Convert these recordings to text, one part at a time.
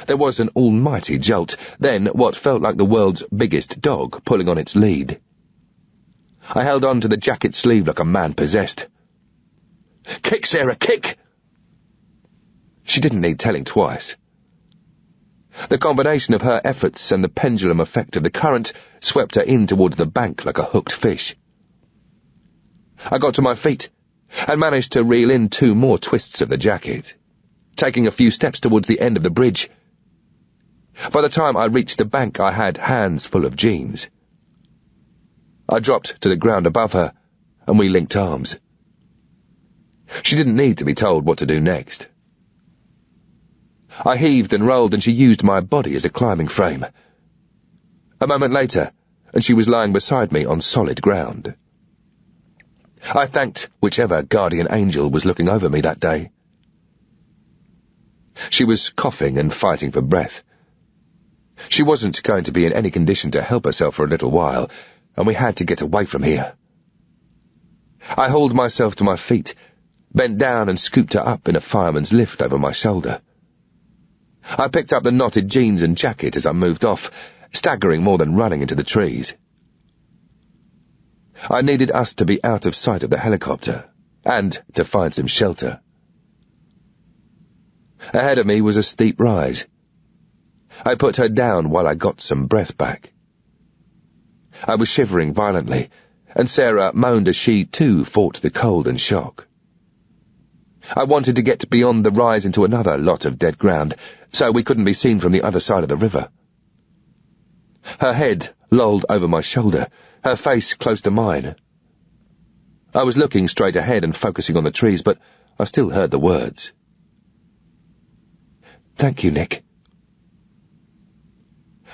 There was an almighty jolt, then what felt like the world's biggest dog pulling on its lead. I held on to the jacket sleeve like a man possessed. "Kick, Sarah, kick!" She didn't need telling twice. The combination of her efforts and the pendulum effect of the current swept her in towards the bank like a hooked fish. I got to my feet and managed to reel in 2 more twists of the jacket, taking a few steps towards the end of the bridge. By the time I reached the bank, I had hands full of jeans. I dropped to the ground above her, and we linked arms. She didn't need to be told what to do next. I heaved and rolled, and she used my body as a climbing frame. A moment later, and she was lying beside me on solid ground. I thanked whichever guardian angel was looking over me that day. She was coughing and fighting for breath. She wasn't going to be in any condition to help herself for a little while, and we had to get away from here. I hauled myself to my feet, bent down and scooped her up in a fireman's lift over my shoulder. I picked up the knotted jeans and jacket as I moved off, staggering more than running into the trees. I needed us to be out of sight of the helicopter, and to find some shelter. Ahead of me was a steep rise. I put her down while I got some breath back. I was shivering violently, and Sarah moaned as she, too, fought the cold and shock. I wanted to get beyond the rise into another lot of dead ground, so we couldn't be seen from the other side of the river. Her head lolled over my shoulder, her face close to mine. I was looking straight ahead and focusing on the trees, but I still heard the words. "Thank you, Nick."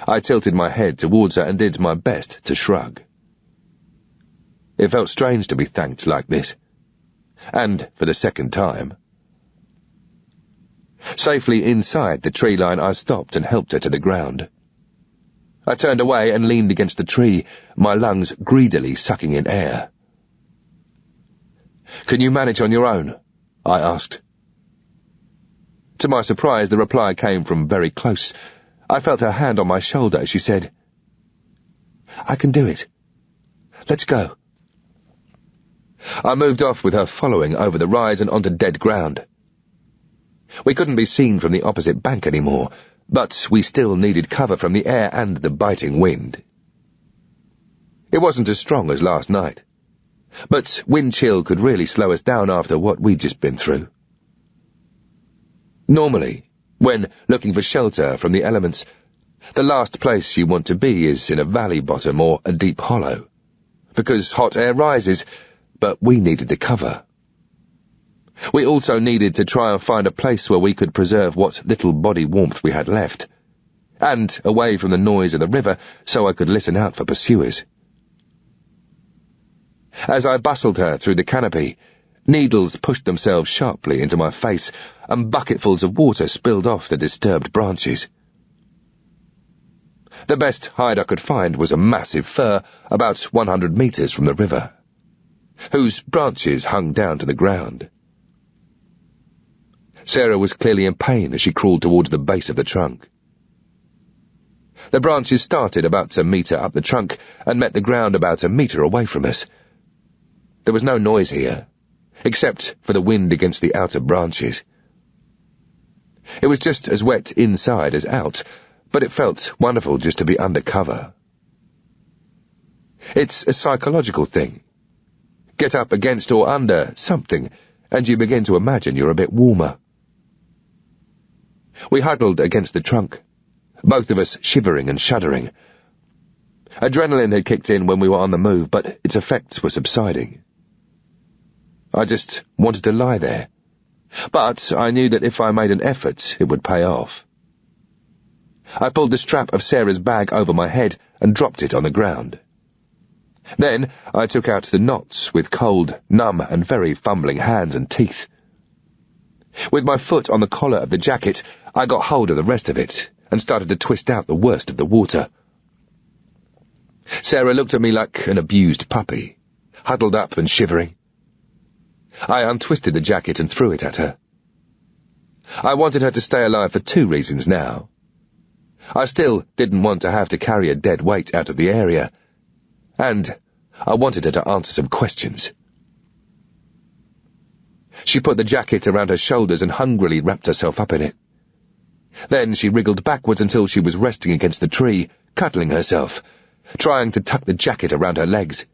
I tilted my head towards her and did my best to shrug. It felt strange to be thanked like this, and for the second time. Safely inside the tree line, I stopped and helped her to the ground. I turned away and leaned against the tree, my lungs greedily sucking in air. "Can you manage on your own?" I asked. To my surprise, the reply came from very close. I felt her hand on my shoulder as she said, "I can do it. Let's go." I moved off with her following over the rise and onto dead ground. We couldn't be seen from the opposite bank anymore, but we still needed cover from the air and the biting wind. It wasn't as strong as last night, but wind chill could really slow us down after what we'd just been through. Normally, when looking for shelter from the elements, the last place you want to be is in a valley bottom or a deep hollow, because hot air rises, but we needed the cover. We also needed to try and find a place where we could preserve what little body warmth we had left, and away from the noise of the river so I could listen out for pursuers. As I bustled her through the canopy, needles pushed themselves sharply into my face, and bucketfuls of water spilled off the disturbed branches. The best hide I could find was a massive fir about 100 meters from the river, whose branches hung down to the ground. Sarah was clearly in pain as she crawled towards the base of the trunk. The branches started about a meter up the trunk and met the ground about a meter away from us. There was no noise here, except for the wind against the outer branches. It was just as wet inside as out, but it felt wonderful just to be under cover. It's a psychological thing. Get up against or under something, and you begin to imagine you're a bit warmer. We huddled against the trunk, both of us shivering and shuddering. Adrenaline had kicked in when we were on the move, but its effects were subsiding. I just wanted to lie there, but I knew that if I made an effort, it would pay off. I pulled the strap of Sarah's bag over my head and dropped it on the ground. Then I took out the knots with cold, numb, and very fumbling hands and teeth. With my foot on the collar of the jacket, I got hold of the rest of it and started to twist out the worst of the water. Sarah looked at me like an abused puppy, huddled up and shivering. I untwisted the jacket and threw it at her. I wanted her to stay alive for 2 reasons now, I still didn't want to have to carry a dead weight out of the area, and I wanted her to answer some questions. She put the jacket around her shoulders and hungrily wrapped herself up in it. Then she wriggled backwards until she was resting against the tree, cuddling herself, trying to tuck the jacket around her legs.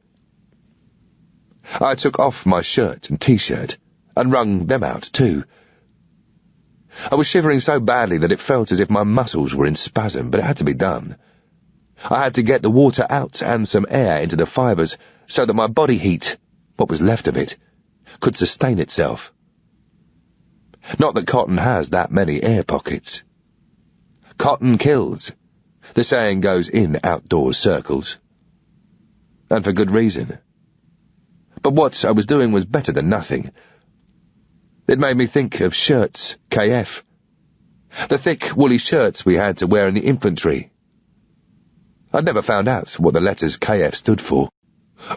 I took off my shirt and t-shirt and wrung them out too. I was shivering so badly that it felt as if my muscles were in spasm, but it had to be done. I had to get the water out and some air into the fibres so that my body heat, what was left of it, could sustain itself. Not that cotton has that many air pockets. Cotton kills. The saying goes in outdoor circles. And for good reason. But what I was doing was better than nothing. It made me think of shirts, KF. The thick, woolly shirts we had to wear in the infantry. I'd never found out what the letters KF stood for.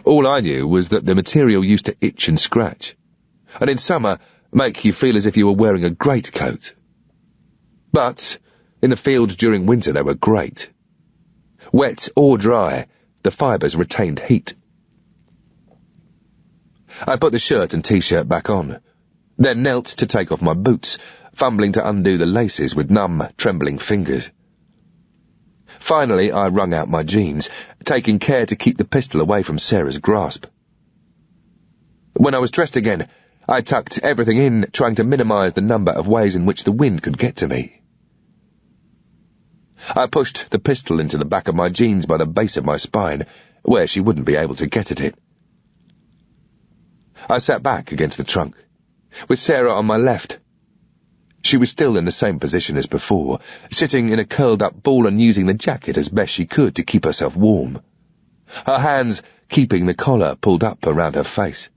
All I knew was that the material used to itch and scratch, and in summer make you feel as if you were wearing a greatcoat. But in the field during winter they were great. Wet or dry, the fibres retained heat. I put the shirt and t-shirt back on, then knelt to take off my boots, fumbling to undo the laces with numb, trembling fingers. Finally, I wrung out my jeans, taking care to keep the pistol away from Sarah's grasp. When I was dressed again, I tucked everything in, trying to minimize the number of ways in which the wind could get to me. I pushed the pistol into the back of my jeans by the base of my spine, where she wouldn't be able to get at it. I sat back against the trunk, with Sarah on my left. She was still in the same position as before, sitting in a curled-up ball and using the jacket as best she could to keep herself warm, her hands keeping the collar pulled up around her face.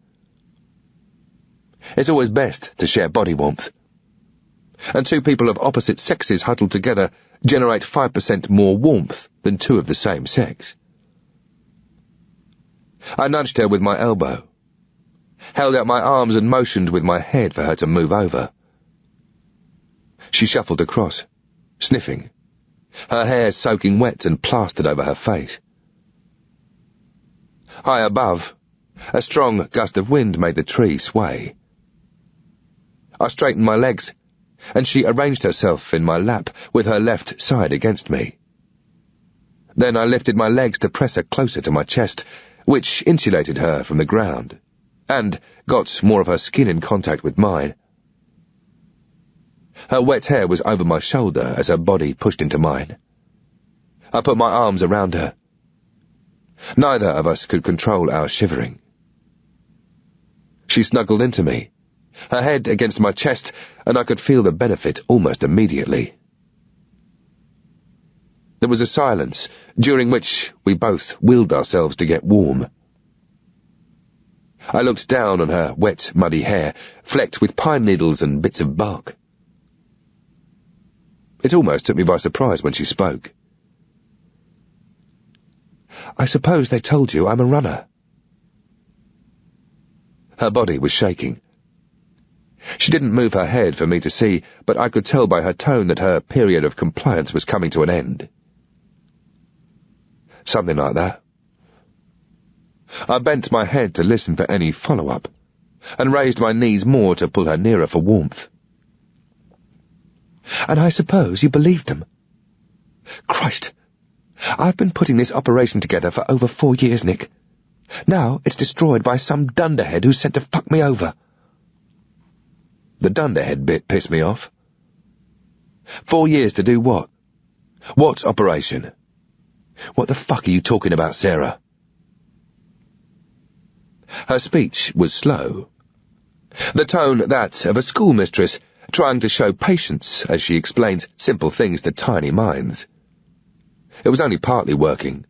It's always best to share body warmth, and two people of opposite sexes huddled together generate 5% more warmth than two of the same sex. I nudged her with my elbow, held out my arms and motioned with my head for her to move over. She shuffled across, sniffing, her hair soaking wet and plastered over her face. High above, a strong gust of wind made the tree sway. I straightened my legs, and she arranged herself in my lap with her left side against me. Then I lifted my legs to press her closer to my chest, which insulated her from the ground, and got more of her skin in contact with mine. Her wet hair was over my shoulder as her body pushed into mine. I put my arms around her. Neither of us could control our shivering. She snuggled into me, her head against my chest, and I could feel the benefit almost immediately. There was a silence, during which we both willed ourselves to get warm. I looked down on her wet, muddy hair, flecked with pine needles and bits of bark. It almost took me by surprise when she spoke. "I suppose they told you I'm a runner." Her body was shaking. She didn't move her head for me to see, but I could tell by her tone that her period of compliance was coming to an end. Something like that. I bent my head to listen for any follow-up, and raised my knees more to pull her nearer for warmth. "And I suppose you believed them? Christ, I've been putting this operation together for over 4 years, Nick. Now it's destroyed by some dunderhead who's sent to fuck me over." The dunderhead bit pissed me off. 4 years to do what? What operation? What the fuck are you talking about, Sarah? Her speech was slow, the tone that of a schoolmistress trying to show patience as she explains simple things to tiny minds. It was only partly working.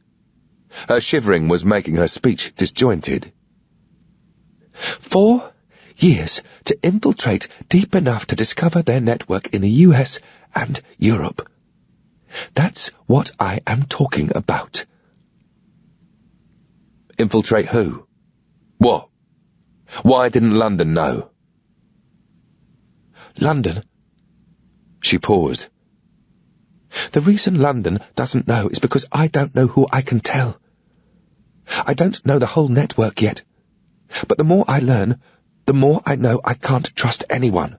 Her shivering was making her speech disjointed. 4 years to infiltrate deep enough to discover their network in the US and Europe. That's what I am talking about. Infiltrate who? What? Why didn't London know? London? She paused. The reason London doesn't know is because I don't know who I can tell. I don't know the whole network yet, but the more I learn, the more I know I can't trust anyone."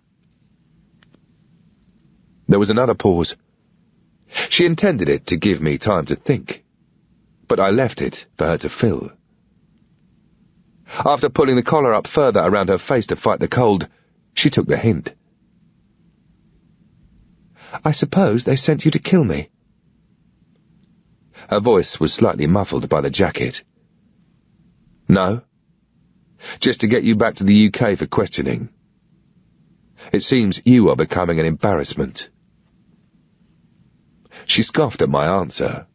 There was another pause. She intended it to give me time to think, but I left it for her to fill. After pulling the collar up further around her face to fight the cold, she took the hint. "I suppose they sent you to kill me." Her voice was slightly muffled by the jacket. "No. Just to get you back to the UK for questioning. It seems you are becoming an embarrassment." She scoffed at my answer.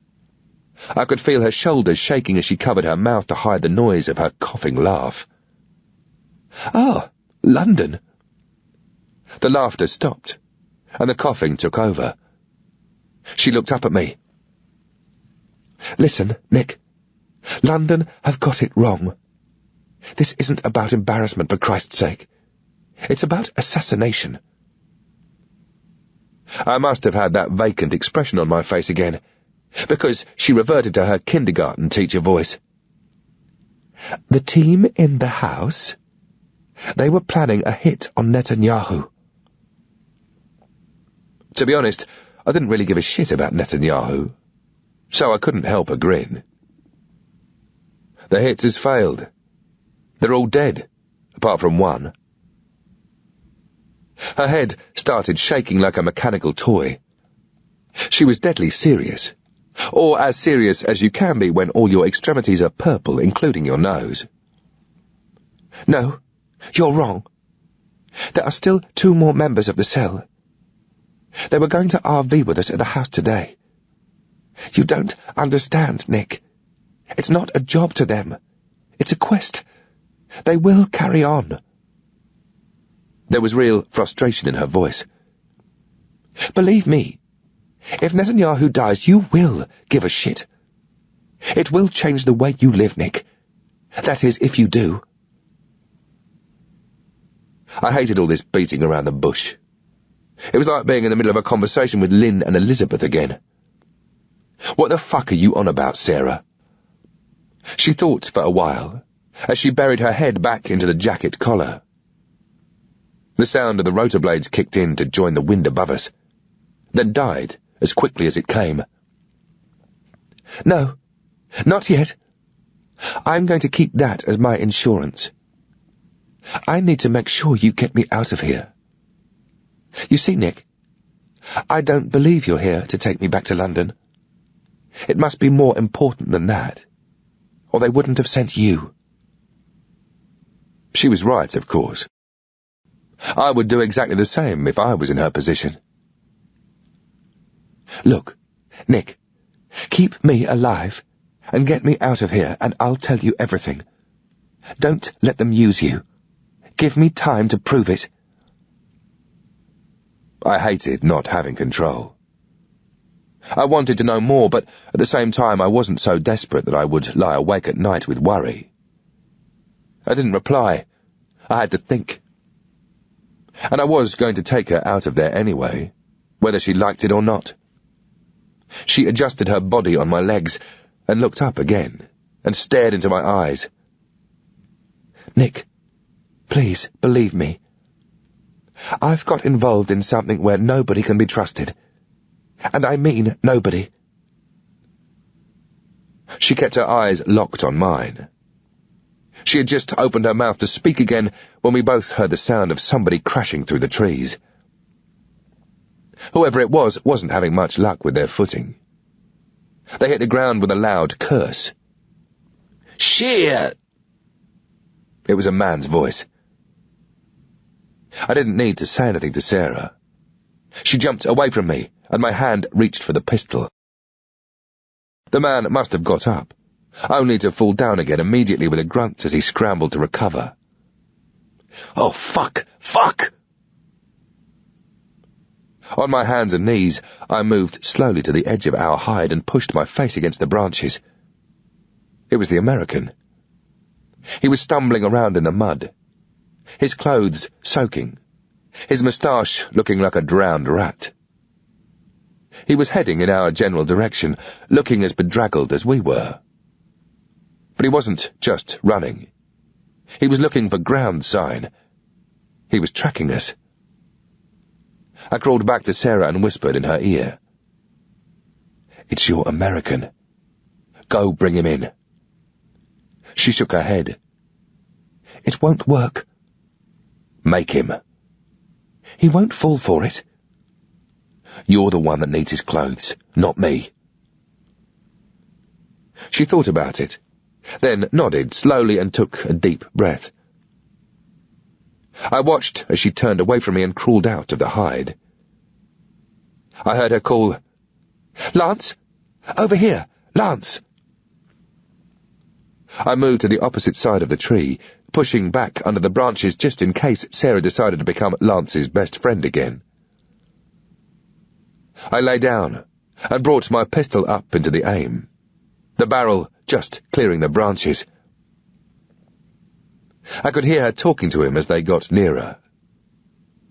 I could feel her shoulders shaking as she covered her mouth to hide the noise of her coughing laugh. "Oh, London." The laughter stopped, and the coughing took over. She looked up at me. "Listen, Nick. London have got it wrong. This isn't about embarrassment, for Christ's sake. It's about assassination." I must have had that vacant expression on my face again, because she reverted to her kindergarten teacher voice. "The team in the house? They were planning a hit on Netanyahu." To be honest, I didn't really give a shit about Netanyahu, so I couldn't help a grin. "The hit has failed. They're all dead, apart from one." Her head started shaking like a mechanical toy. She was deadly serious, or as serious as you can be when all your extremities are purple, including your nose. "No, you're wrong. There are still 2 more members of the cell. They were going to RV with us at the house today. You don't understand, Nick. It's not a job to them. It's a quest. They will carry on." There was real frustration in her voice. "Believe me, if Netanyahu dies, you will give a shit. It will change the way you live, Nick. That is, if you do." I hated all this beating around the bush. It was like being in the middle of a conversation with Lynn and Elizabeth again. "What the fuck are you on about, Sarah?" She thought for a while, as she buried her head back into the jacket collar. The sound of the rotor blades kicked in to join the wind above us, then died as quickly as it came. "No, not yet. I'm going to keep that as my insurance. I need to make sure you get me out of here. You see, Nick, I don't believe you're here to take me back to London. It must be more important than that, or they wouldn't have sent you." She was right, of course. I would do exactly the same if I was in her position. "Look, Nick, keep me alive and get me out of here, and I'll tell you everything. Don't let them use you. Give me time to prove it." I hated not having control. I wanted to know more, but at the same time I wasn't so desperate that I would lie awake at night with worry. I didn't reply. I had to think. And I was going to take her out of there anyway, whether she liked it or not. She adjusted her body on my legs and looked up again and stared into my eyes. "Nick, please believe me. I've got involved in something where nobody can be trusted. And I mean nobody." She kept her eyes locked on mine. She had just opened her mouth to speak again when we both heard the sound of somebody crashing through the trees. Whoever it was wasn't having much luck with their footing. They hit the ground with a loud curse. "Shit!" It was a man's voice. I didn't need to say anything to Sarah. She jumped away from me, and my hand reached for the pistol. The man must have got up, only to fall down again immediately with a grunt as he scrambled to recover. "Oh, fuck! Fuck!" On my hands and knees, I moved slowly to the edge of our hide and pushed my face against the branches. It was the American. He was stumbling around in the mud, his clothes soaking, his moustache looking like a drowned rat. He was heading in our general direction, looking as bedraggled as we were. But he wasn't just running. He was looking for ground sign. He was tracking us. I crawled back to Sarah and whispered in her ear. "It's your American. Go bring him in." She shook her head. "It won't work." "Make him." "He won't fall for it." "You're the one that needs his clothes, not me." She thought about it, then nodded slowly and took a deep breath. I watched as she turned away from me and crawled out of the hide. I heard her call, "Lance! Over here! Lance!" I moved to the opposite side of the tree, pushing back under the branches just in case Sarah decided to become Lance's best friend again. I lay down and brought my pistol up into the aim, the barrel just clearing the branches. I could hear her talking to him as they got nearer.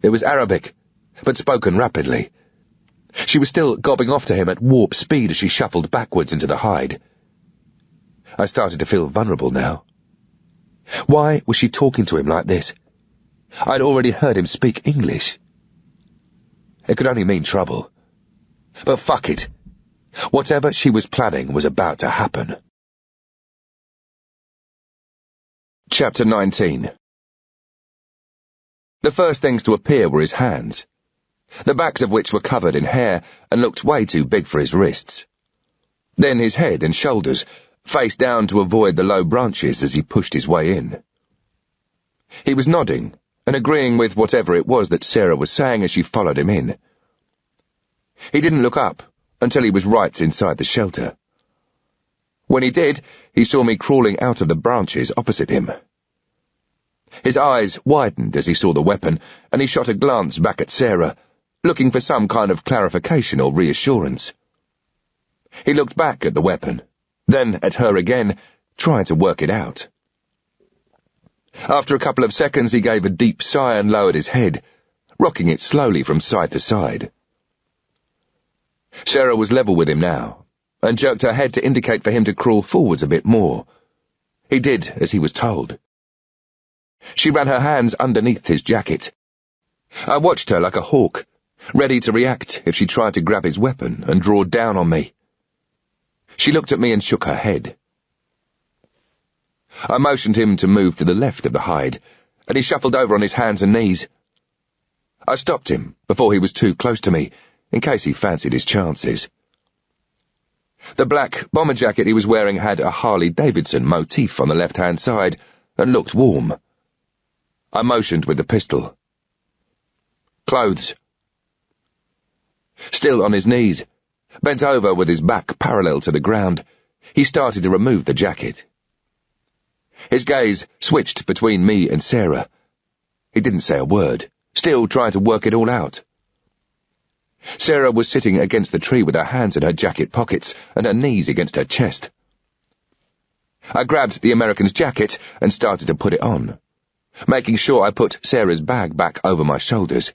It was Arabic, but spoken rapidly. She was still gobbing off to him at warp speed as she shuffled backwards into the hide. I started to feel vulnerable now. Why was she talking to him like this? I'd already heard him speak English. It could only mean trouble. But fuck it. Whatever she was planning was about to happen. Chapter 19. The first things to appear were his hands, the backs of which were covered in hair and looked way too big for his wrists. Then his head and shoulders, face down to avoid the low branches as he pushed his way in. He was nodding and agreeing with whatever it was that Sarah was saying as she followed him in. He didn't look up until he was right inside the shelter. When he did, he saw me crawling out of the branches opposite him. His eyes widened as he saw the weapon, and he shot a glance back at Sarah, looking for some kind of clarification or reassurance. He looked back at the weapon, then at her again, trying to work it out. After a couple of seconds, he gave a deep sigh and lowered his head, rocking it slowly from side to side. Sarah was level with him now, and jerked her head to indicate for him to crawl forwards a bit more. He did as he was told. She ran her hands underneath his jacket. I watched her like a hawk, ready to react if she tried to grab his weapon and draw down on me. She looked at me and shook her head. I motioned him to move to the left of the hide, and he shuffled over on his hands and knees. I stopped him before he was too close to me, in case he fancied his chances. The black bomber jacket he was wearing had a Harley-Davidson motif on the left-hand side and looked warm. I motioned with the pistol. "Clothes." Still on his knees, bent over with his back parallel to the ground, he started to remove the jacket. His gaze switched between me and Sarah. He didn't say a word, still trying to work it all out. Sarah was sitting against the tree with her hands in her jacket pockets and her knees against her chest. I grabbed the American's jacket and started to put it on, making sure I put Sarah's bag back over my shoulders.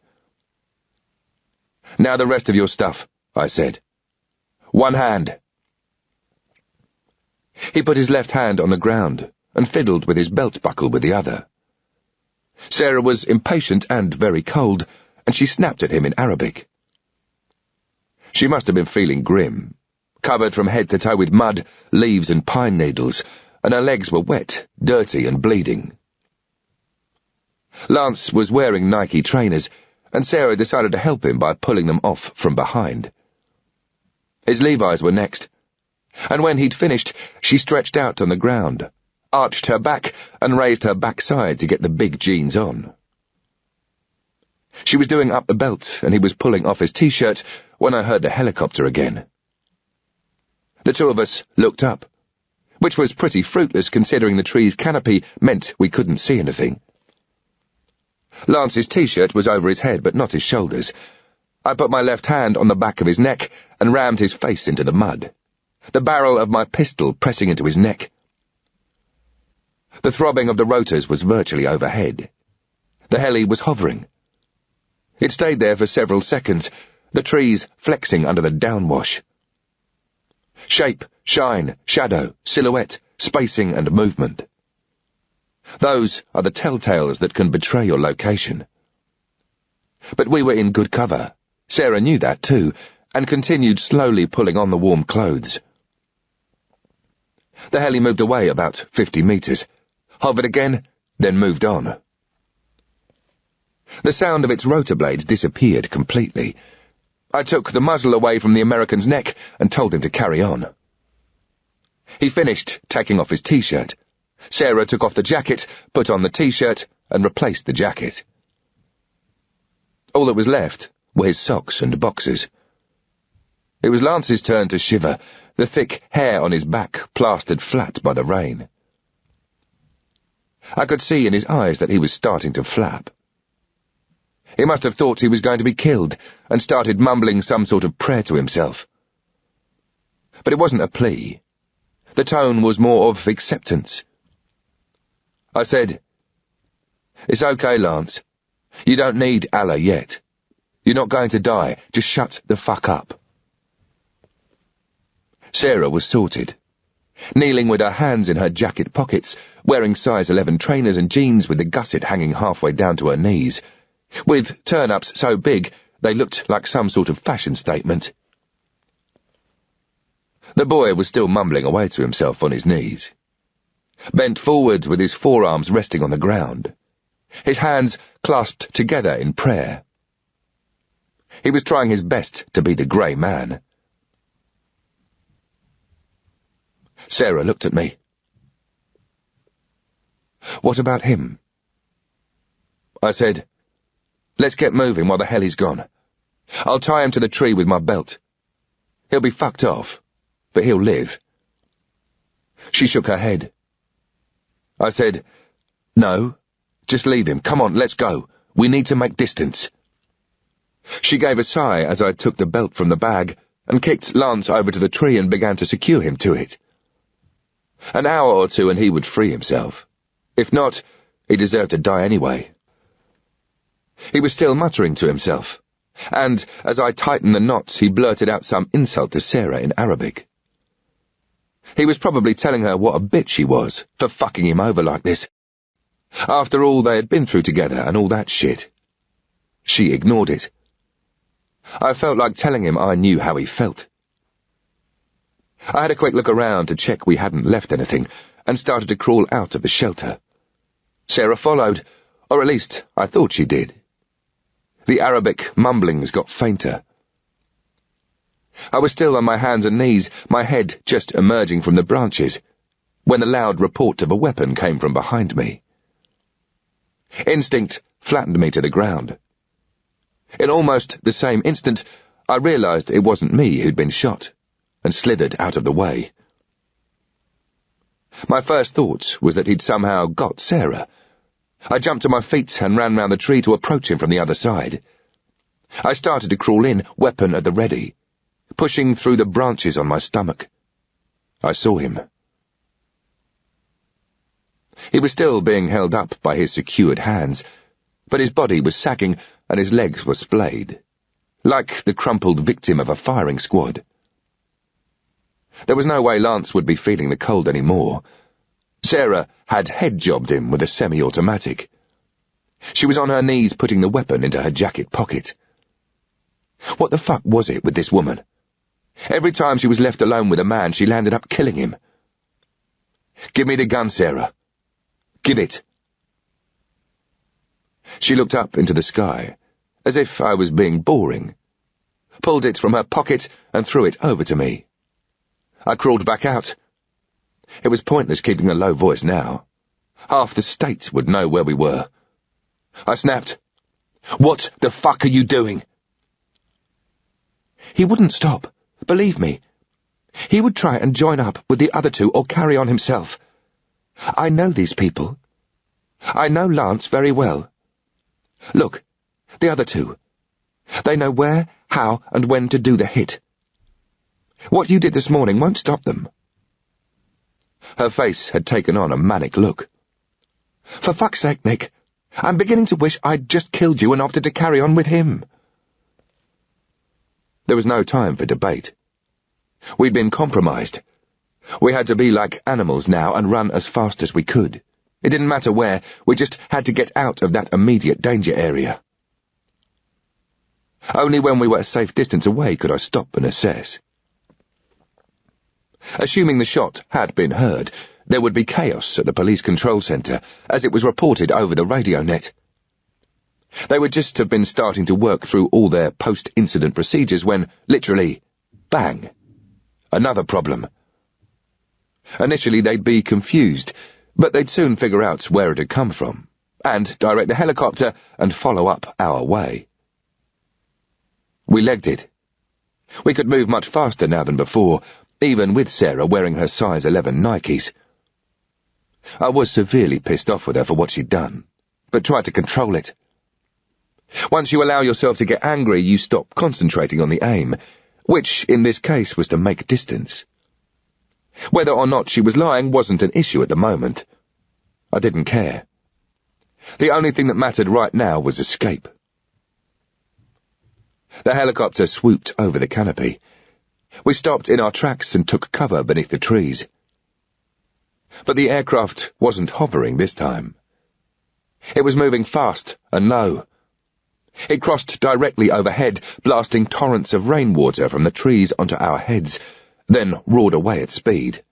"Now the rest of your stuff," I said. "One hand." He put his left hand on the ground and fiddled with his belt buckle with the other. Sarah was impatient and very cold, and she snapped at him in Arabic. She must have been feeling grim, covered from head to toe with mud, leaves and pine needles, and her legs were wet, dirty and bleeding. Lance was wearing Nike trainers, and Sarah decided to help him by pulling them off from behind. His Levi's were next, and when he'd finished, she stretched out on the ground, arched her back and raised her backside to get the big jeans on. She was doing up the belt, and he was pulling off his t-shirt when I heard the helicopter again. The two of us looked up, which was pretty fruitless considering the tree's canopy meant we couldn't see anything. Lance's t-shirt was over his head, but not his shoulders. I put my left hand on the back of his neck and rammed his face into the mud, the barrel of my pistol pressing into his neck. The throbbing of the rotors was virtually overhead. The heli was hovering. It stayed there for several seconds, the trees flexing under the downwash. Shape, shine, shadow, silhouette, spacing and movement. Those are the telltales that can betray your location. But we were in good cover. Sarah knew that too, and continued slowly pulling on the warm clothes. The heli moved away about 50 metres, hovered again, then moved on. The sound of its rotor blades disappeared completely. I took the muzzle away from the American's neck and told him to carry on. He finished taking off his T-shirt. Sarah took off the jacket, put on the T-shirt, and replaced the jacket. All that was left were his socks and boxers. It was Lance's turn to shiver, the thick hair on his back plastered flat by the rain. I could see in his eyes that he was starting to flap. He must have thought he was going to be killed and started mumbling some sort of prayer to himself. But it wasn't a plea. The tone was more of acceptance. I said, "It's okay, Lance. You don't need Allah yet. You're not going to die. Just shut the fuck up." Sarah was sorted, kneeling with her hands in her jacket pockets, wearing size 11 trainers and jeans with the gusset hanging halfway down to her knees, with turn-ups so big they looked like some sort of fashion statement. The boy was still mumbling away to himself on his knees, bent forward with his forearms resting on the ground, his hands clasped together in prayer. He was trying his best to be the grey man. Sarah looked at me. "What about him?" I said, "Let's get moving while the heli's gone. I'll tie him to the tree with my belt. He'll be fucked off, but he'll live." She shook her head. I said, "No, just leave him. Come on, let's go. We need to make distance." She gave a sigh as I took the belt from the bag and kicked Lance over to the tree and began to secure him to it. An hour or two and he would free himself. If not, he deserved to die anyway. He was still muttering to himself, and as I tightened the knots he blurted out some insult to Sarah in Arabic. He was probably telling her what a bitch she was for fucking him over like this. After all they had been through together and all that shit. She ignored it. I felt like telling him I knew how he felt. I had a quick look around to check we hadn't left anything, and started to crawl out of the shelter. Sarah followed, or at least I thought she did. The Arabic mumblings got fainter. I was still on my hands and knees, my head just emerging from the branches, when the loud report of a weapon came from behind me. Instinct flattened me to the ground. In almost the same instant, I realized it wasn't me who'd been shot, and slithered out of the way. My first thought was that he'd somehow got Sarah. I jumped to my feet and ran round the tree to approach him from the other side. I started to crawl in, weapon at the ready, pushing through the branches on my stomach. I saw him. He was still being held up by his secured hands, but his body was sagging and his legs were splayed, like the crumpled victim of a firing squad. There was no way Lance would be feeling the cold anymore. Sarah had head-jobbed him with a semi-automatic. She was on her knees putting the weapon into her jacket pocket. What the fuck was it with this woman? Every time she was left alone with a man, she landed up killing him. "Give me the gun, Sarah. Give it." She looked up into the sky, as if I was being boring, pulled it from her pocket and threw it over to me. I crawled back out. It was pointless keeping a low voice now. Half the state would know where we were. I snapped, "What the fuck are you doing?" He wouldn't stop, believe me. He would try and join up with the other two or carry on himself. I know these people. I know Lance very well. Look, the other two. They know where, how, and when to do the hit. What you did this morning won't stop them. Her face had taken on a manic look. "For fuck's sake, Nick, I'm beginning to wish I'd just killed you and opted to carry on with him." There was no time for debate. We'd been compromised. We had to be like animals now and run as fast as we could. It didn't matter where, we just had to get out of that immediate danger area. Only when we were a safe distance away could I stop and assess. Assuming the shot had been heard, there would be chaos at the police control centre, as it was reported over the radio net. They would just have been starting to work through all their post-incident procedures when, literally, bang! Another problem. Initially they'd be confused, but they'd soon figure out where it had come from, and direct the helicopter and follow up our way. We legged it. We could move much faster now than before, even with Sarah wearing her size 11 Nikes. I was severely pissed off with her for what she'd done, but tried to control it. Once you allow yourself to get angry, you stop concentrating on the aim, which in this case was to make distance. Whether or not she was lying wasn't an issue at the moment. I didn't care. The only thing that mattered right now was escape. The helicopter swooped over the canopy. We stopped in our tracks and took cover beneath the trees. But the aircraft wasn't hovering this time. It was moving fast and low. It crossed directly overhead, blasting torrents of rainwater from the trees onto our heads, then roared away at speed.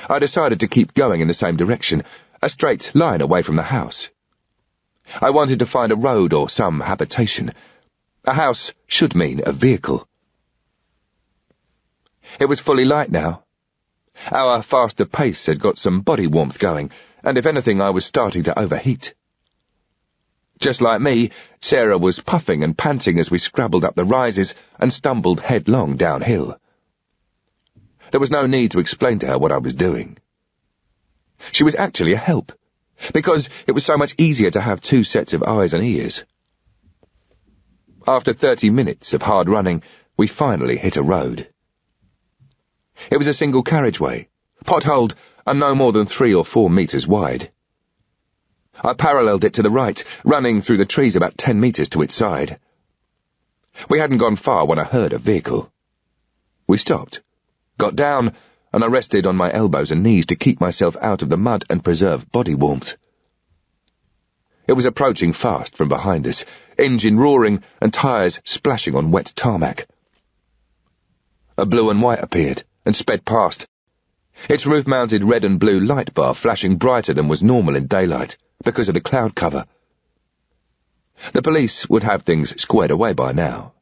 I decided to keep going in the same direction, a straight line away from the house. I wanted to find a road or some habitation. A house should mean a vehicle. It was fully light now. Our faster pace had got some body warmth going, and if anything I was starting to overheat. Just like me, Sarah was puffing and panting as we scrabbled up the rises and stumbled headlong downhill. There was no need to explain to her what I was doing. She was actually a help, because it was so much easier to have two sets of eyes and ears. After 30 minutes of hard running, we finally hit a road. It was a single carriageway, potholed and no more than 3 or 4 metres wide. I paralleled it to the right, running through the trees about 10 metres to its side. We hadn't gone far when I heard a vehicle. We stopped, got down, and I rested on my elbows and knees to keep myself out of the mud and preserve body warmth. It was approaching fast from behind us, engine roaring and tyres splashing on wet tarmac. A blue and white appeared and sped past, its roof-mounted red and blue light bar flashing brighter than was normal in daylight because of the cloud cover. The police would have things squared away by now.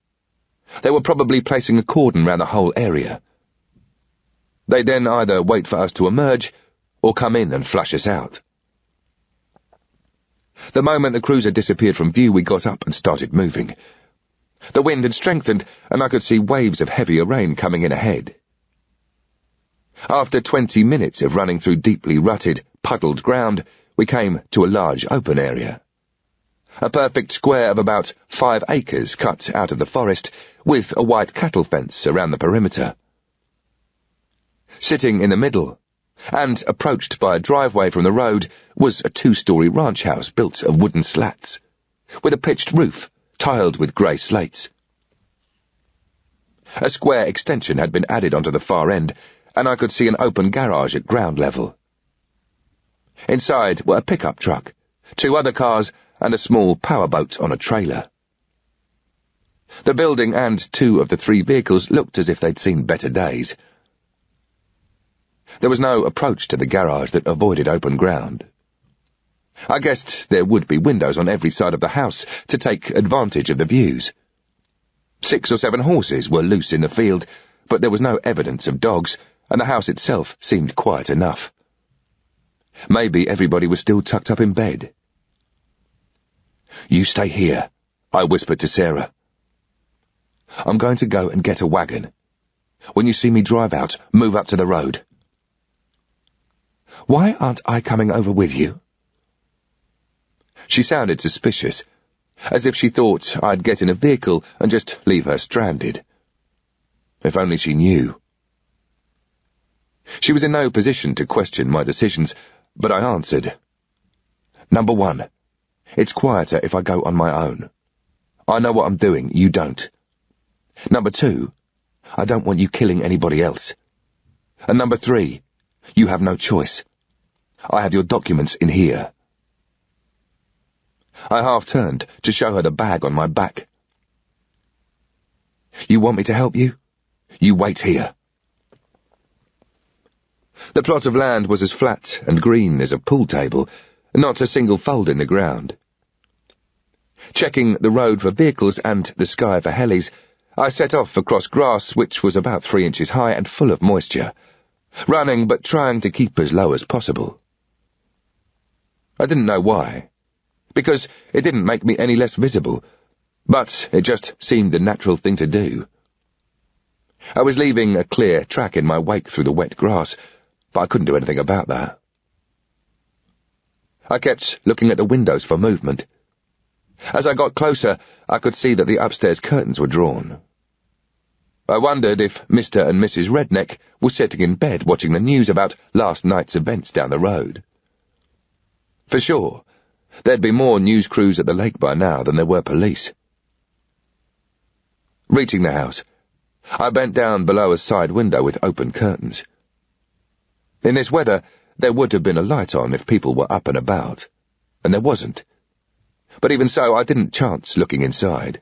They were probably placing a cordon round the whole area. They'd then either wait for us to emerge or come in and flush us out. The moment the cruiser disappeared from view, we got up and started moving. The wind had strengthened, and I could see waves of heavier rain coming in ahead. After 20 minutes of running through deeply rutted, puddled ground, we came to a large open area. A perfect square of about 5 acres cut out of the forest, with a white cattle fence around the perimeter. Sitting in the middle, and approached by a driveway from the road, was a 2-story ranch house built of wooden slats, with a pitched roof, tiled with grey slates. A square extension had been added onto the far end, and I could see an open garage at ground level. Inside were a pickup truck, 2 other cars, and a small powerboat on a trailer. The building and 2 of the 3 vehicles looked as if they'd seen better days. There was no approach to the garage that avoided open ground. I guessed there would be windows on every side of the house to take advantage of the views. 6 or 7 horses were loose in the field, but there was no evidence of dogs, and the house itself seemed quiet enough. Maybe everybody was still tucked up in bed. "You stay here," I whispered to Sarah. "I'm going to go and get a wagon. When you see me drive out, move up to the road." "Why aren't I coming over with you?" She sounded suspicious, as if she thought I'd get in a vehicle and just leave her stranded. If only she knew. She was in no position to question my decisions, but I answered. "Number 1, it's quieter if I go on my own. I know what I'm doing, you don't. Number 2, I don't want you killing anybody else. And number 3, you have no choice. I have your documents in here. I half-turned to show her the bag on my back. You want me to help you? You wait here. The plot of land was as flat and green as a pool table, not a single fold in the ground. Checking the road for vehicles and the sky for helis, I set off across grass which was about 3 inches high and full of moisture, running but trying to keep as low as possible. I didn't know why, because it didn't make me any less visible, but it just seemed the natural thing to do. I was leaving a clear track in my wake through the wet grass, but I couldn't do anything about that. I kept looking at the windows for movement. As I got closer, I could see that the upstairs curtains were drawn. I wondered if Mr. and Mrs. Redneck were sitting in bed watching the news about last night's events down the road. For sure, there'd be more news crews at the lake by now than there were police. Reaching the house, I bent down below a side window with open curtains. In this weather, there would have been a light on if people were up and about, and there wasn't. But even so, I didn't chance looking inside.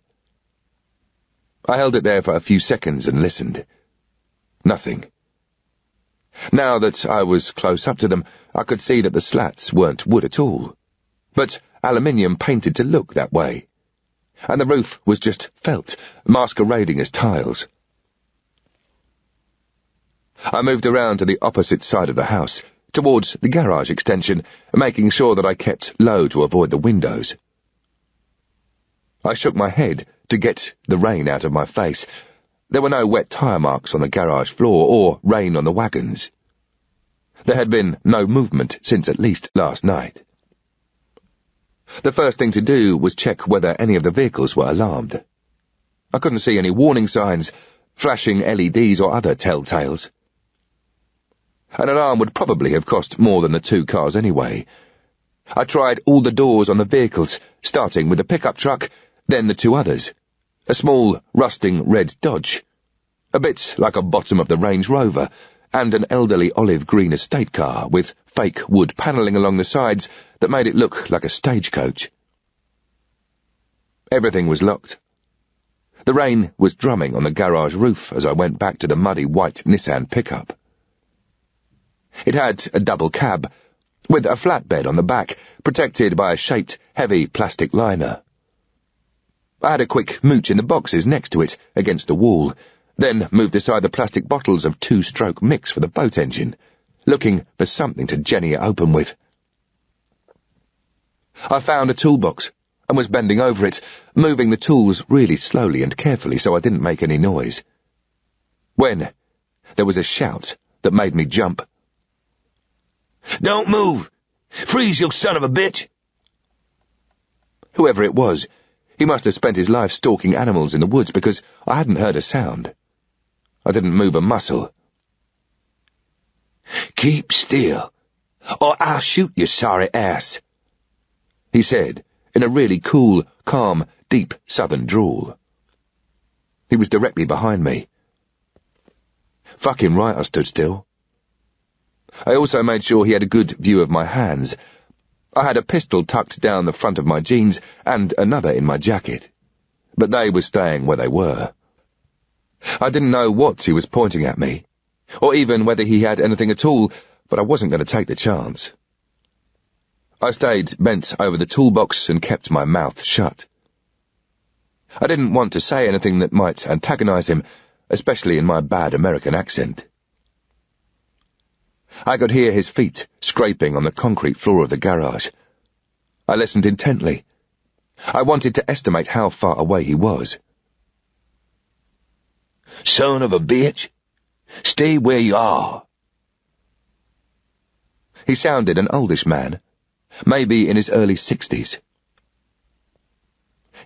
I held it there for a few seconds and listened. Nothing. Now that I was close up to them, I could see that the slats weren't wood at all, but aluminium painted to look that way, and the roof was just felt, masquerading as tiles. I moved around to the opposite side of the house, towards the garage extension, making sure that I kept low to avoid the windows. I shook my head to get the rain out of my face. There were no wet tire marks on the garage floor or rain on the wagons. There had been no movement since at least last night. The first thing to do was check whether any of the vehicles were alarmed. I couldn't see any warning signs, flashing LEDs or other telltales. An alarm would probably have cost more than the 2 cars anyway. I tried all the doors on the vehicles, starting with the pickup truck, then the 2 others. A small, rusting red Dodge, a bit like a bottom of the Range Rover, and an elderly olive-green estate car with fake wood panelling along the sides that made it look like a stagecoach. Everything was locked. The rain was drumming on the garage roof as I went back to the muddy white Nissan pickup. It had a double cab, with a flatbed on the back, protected by a shaped, heavy plastic liner. I had a quick mooch in the boxes next to it, against the wall, then moved aside the plastic bottles of 2-stroke mix for the boat engine, looking for something to jenny it open with. I found a toolbox, and was bending over it, moving the tools really slowly and carefully so I didn't make any noise. When there was a shout that made me jump. "Don't move! Freeze, you son of a bitch!" Whoever it was, he must have spent his life stalking animals in the woods because I hadn't heard a sound. I didn't move a muscle. "Keep still, or I'll shoot you sorry ass," he said, in a really cool, calm, deep southern drawl. He was directly behind me. Fucking right I stood still. I also made sure he had a good view of my hands. I had a pistol tucked down the front of my jeans and another in my jacket, but they were staying where they were. I didn't know what he was pointing at me, or even whether he had anything at all, but I wasn't going to take the chance. I stayed bent over the toolbox and kept my mouth shut. I didn't want to say anything that might antagonize him, especially in my bad American accent. I could hear his feet scraping on the concrete floor of the garage. I listened intently. I wanted to estimate how far away he was. "Son of a bitch! Stay where you are!" He sounded an oldish man, maybe in his early 60s.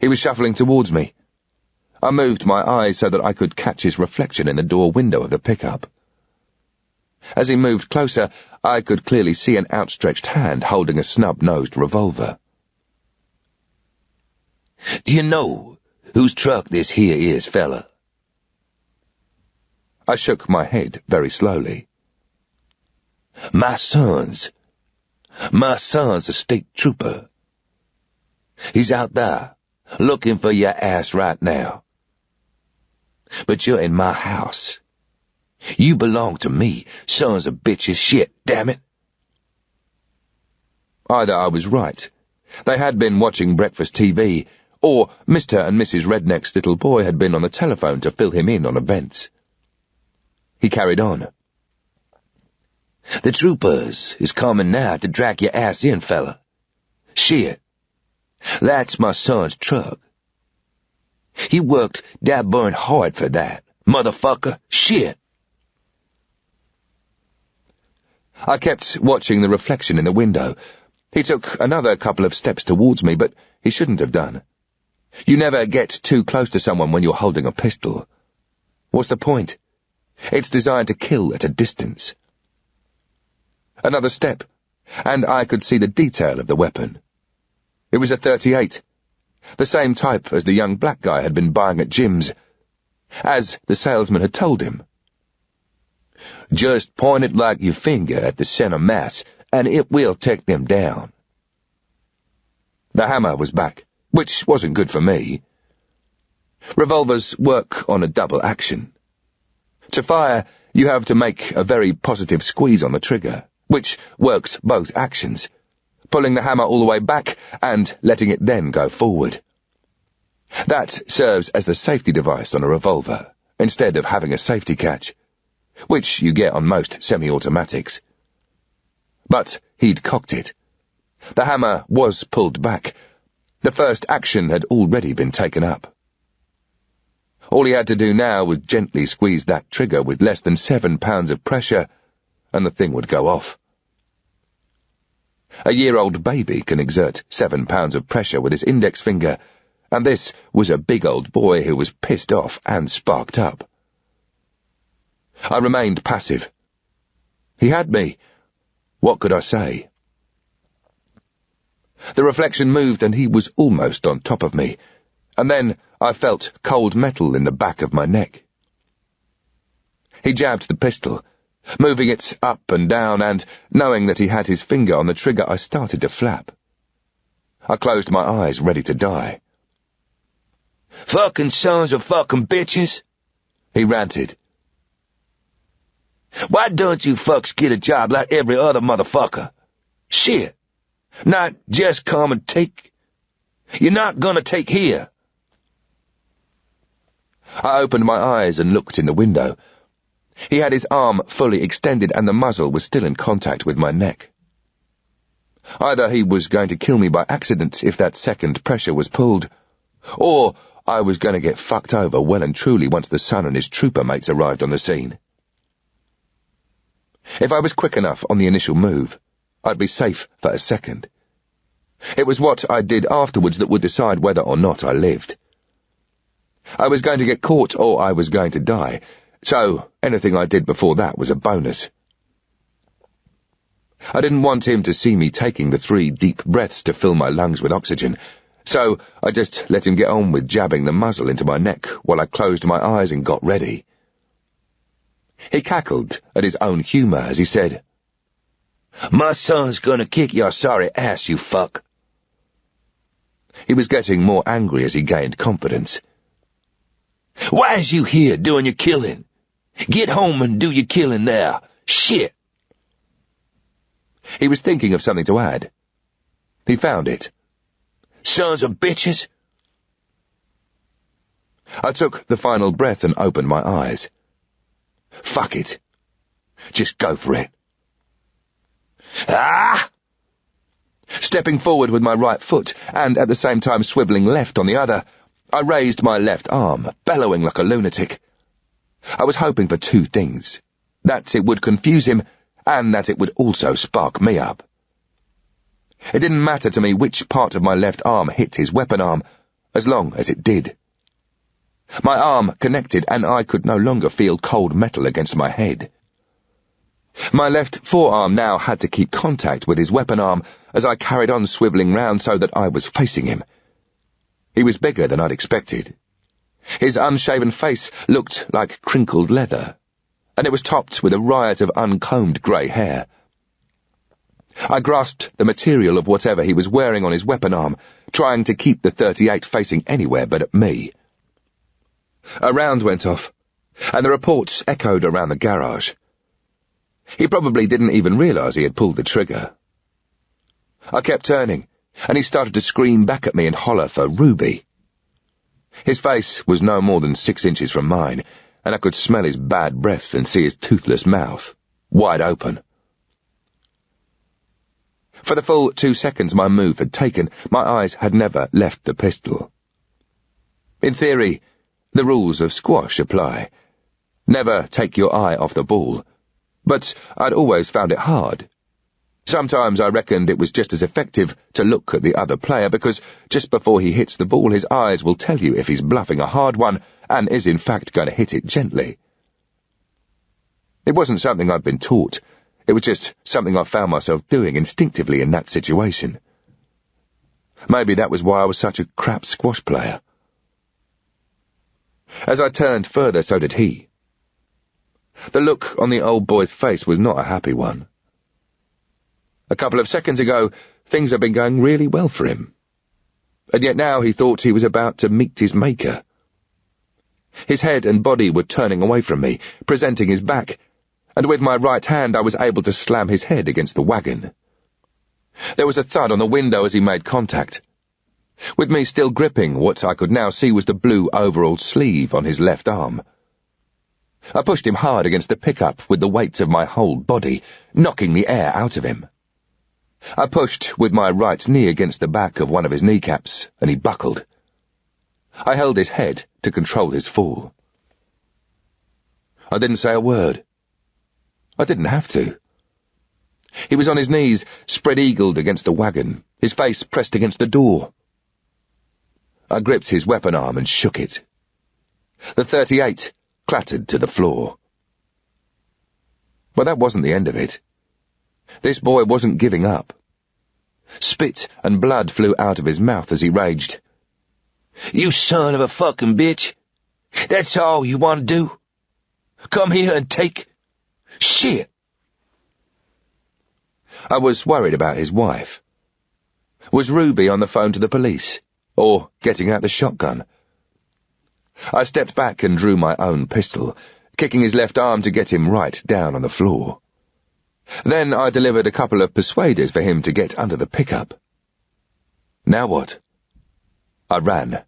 He was shuffling towards me. I moved my eyes so that I could catch his reflection in the door window of the pickup. As he moved closer, I could clearly see an outstretched hand holding a snub-nosed revolver. "Do you know whose truck this here is, fella?" I shook my head very slowly. My son's a state trooper. He's out there, looking for your ass right now. But you're in my house. You belong to me, sons of bitches shit, damn it. Either I was right. They had been watching breakfast TV, or Mr. and Mrs. Redneck's little boy had been on the telephone to fill him in on events. He carried on. The troopers is coming now to drag your ass in, fella. Shit. That's my son's truck. He worked dad-burn hard for that, motherfucker. Shit. I kept watching the reflection in the window. He took another couple of steps towards me, but he shouldn't have done. You never get too close to someone when you're holding a pistol. What's the point? It's designed to kill at a distance. Another step, and I could see the detail of the weapon. It was a .38, the same type as the young black guy had been buying at Jim's, as the salesman had told him. Just point it like your finger at the center mass, and it will take them down. The hammer was back, which wasn't good for me. Revolvers work on a double action. To fire, you have to make a very positive squeeze on the trigger, which works both actions, pulling the hammer all the way back and letting it then go forward. That serves as the safety device on a revolver, instead of having a safety catch, which you get on most semi-automatics. But he'd cocked it. The hammer was pulled back. The first action had already been taken up. All he had to do now was gently squeeze that trigger with less than 7 pounds of pressure, and the thing would go off. A year-old baby can exert 7 pounds of pressure with his index finger, and this was a big old boy who was pissed off and sparked up. I remained passive. He had me. What could I say? The reflection moved and he was almost on top of me, and then I felt cold metal in the back of my neck. He jabbed the pistol, moving it up and down, and, knowing that he had his finger on the trigger, I started to flap. I closed my eyes, ready to die. "Fucking sons of fucking bitches," he ranted. "Why don't you fucks get a job like every other motherfucker? Shit. Not just come and take. You're not gonna take here." I opened my eyes and looked in the window. He had his arm fully extended and the muzzle was still in contact with my neck. Either he was going to kill me by accident if that second pressure was pulled, or I was going to get fucked over well and truly once the son and his trooper mates arrived on the scene. If I was quick enough on the initial move, I'd be safe for a second. It was what I did afterwards that would decide whether or not I lived. I was going to get caught or I was going to die, so anything I did before that was a bonus. I didn't want him to see me taking the 3 deep breaths to fill my lungs with oxygen, so I just let him get on with jabbing the muzzle into my neck while I closed my eyes and got ready. He cackled at his own humour as he said, "My son's gonna kick your sorry ass, you fuck." He was getting more angry as he gained confidence. "Why is you here doing your killing? Get home and do your killing there. Shit." He was thinking of something to add. He found it. "Sons of bitches." I took the final breath and opened my eyes. Fuck it. Just go for it. Ah! Stepping forward with my right foot, and at the same time swiveling left on the other, I raised my left arm, bellowing like a lunatic. I was hoping for 2 things. That it would confuse him, and that it would also spark me up. It didn't matter to me which part of my left arm hit his weapon arm, as long as it did. My arm connected, and I could no longer feel cold metal against my head. My left forearm now had to keep contact with his weapon arm as I carried on swiveling round so that I was facing him. He was bigger than I'd expected. His unshaven face looked like crinkled leather, and it was topped with a riot of uncombed grey hair. I grasped the material of whatever he was wearing on his weapon arm, trying to keep the .38 facing anywhere but at me. A round went off, and the reports echoed around the garage. He probably didn't even realise he had pulled the trigger. I kept turning, and he started to scream back at me and holler for Ruby. His face was no more than 6 inches from mine, and I could smell his bad breath and see his toothless mouth, wide open. For the full 2 seconds my move had taken, my eyes had never left the pistol. In theory, the rules of squash apply. Never take your eye off the ball. But I'd always found it hard. Sometimes I reckoned it was just as effective to look at the other player, because just before he hits the ball his eyes will tell you if he's bluffing a hard one and is in fact going to hit it gently. It wasn't something I'd been taught. It was just something I found myself doing instinctively in that situation. Maybe that was why I was such a crap squash player. As I turned further, so did he. The look on the old boy's face was not a happy one. A couple of seconds ago, things had been going really well for him. And yet now he thought he was about to meet his maker. His head and body were turning away from me, presenting his back, and with my right hand I was able to slam his head against the wagon. There was a thud on the window as he made contact. With me still gripping what I could now see was the blue overall sleeve on his left arm. I pushed him hard against the pickup with the weight of my whole body, knocking the air out of him. I pushed with my right knee against the back of one of his kneecaps, and he buckled. I held his head to control his fall. I didn't say a word. I didn't have to. He was on his knees, spread-eagled against the wagon, his face pressed against the door. I gripped his weapon arm and shook it. The .38 clattered to the floor. But that wasn't the end of it. This boy wasn't giving up. Spit and blood flew out of his mouth as he raged. "You son of a fucking bitch! That's all you want to do? Come here and take... shit!" I was worried about his wife. Was Ruby on the phone to the police, or getting out the shotgun? I stepped back and drew my own pistol, kicking his left arm to get him right down on the floor. Then I delivered a couple of persuaders for him to get under the pickup. Now what? I ran.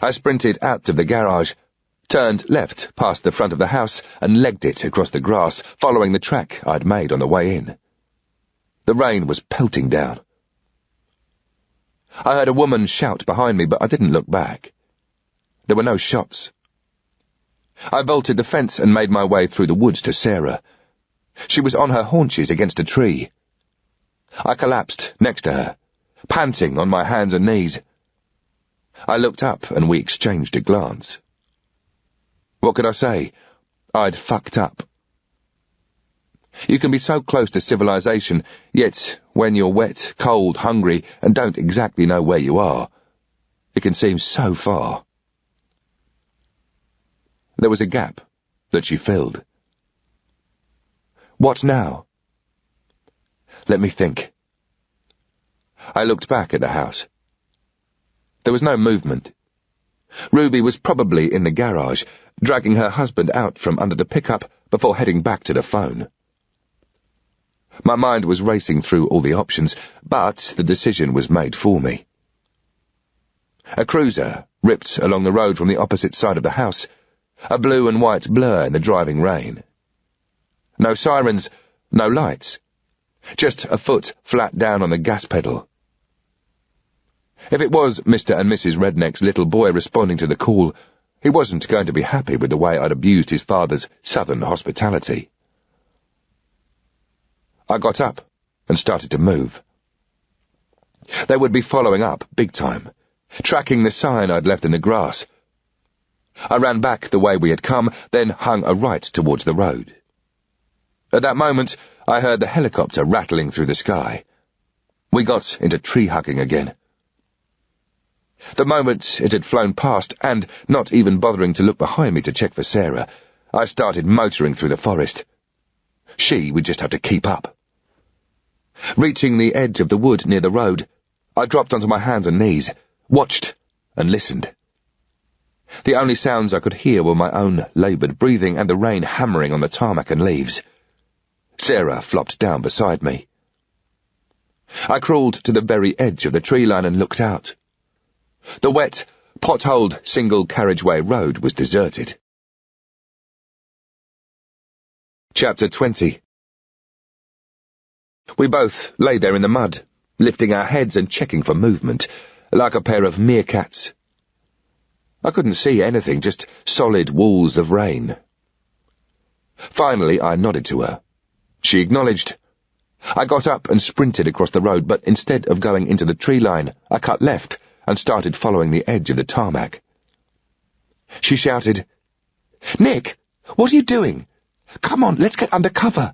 I sprinted out of the garage, turned left past the front of the house and legged it across the grass, following the track I'd made on the way in. The rain was pelting down. I heard a woman shout behind me, but I didn't look back. There were no shots. I vaulted the fence and made my way through the woods to Sarah. She was on her haunches against a tree. I collapsed next to her, panting on my hands and knees. I looked up and we exchanged a glance. What could I say? I'd fucked up. You can be so close to civilization, yet when you're wet, cold, hungry, and don't exactly know where you are, it can seem so far. There was a gap that she filled. What now? Let me think. I looked back at the house. There was no movement. Ruby was probably in the garage, dragging her husband out from under the pickup before heading back to the phone. My mind was racing through all the options, but the decision was made for me. A cruiser ripped along the road from the opposite side of the house, a blue and white blur in the driving rain. No sirens, no lights, just a foot flat down on the gas pedal. If it was Mr. and Mrs. Redneck's little boy responding to the call, he wasn't going to be happy with the way I'd abused his father's southern hospitality. I got up and started to move. They would be following up big time, tracking the sign I'd left in the grass. I ran back the way we had come, then hung a right towards the road. At that moment, I heard the helicopter rattling through the sky. We got into tree-hugging again. The moment it had flown past, and not even bothering to look behind me to check for Sarah, I started motoring through the forest. She would just have to keep up. Reaching the edge of the wood near the road, I dropped onto my hands and knees, watched and listened. The only sounds I could hear were my own laboured breathing and the rain hammering on the tarmac and leaves. Sarah flopped down beside me. I crawled to the very edge of the tree line and looked out. The wet, potholed single-carriageway road was deserted. Chapter 20. We both lay there in the mud, lifting our heads and checking for movement, like a pair of meerkats. I couldn't see anything, just solid walls of rain. Finally, I nodded to her. She acknowledged. I got up and sprinted across the road, but instead of going into the tree line, I cut left and started following the edge of the tarmac. She shouted, "Nick, what are you doing? Come on, let's get under cover."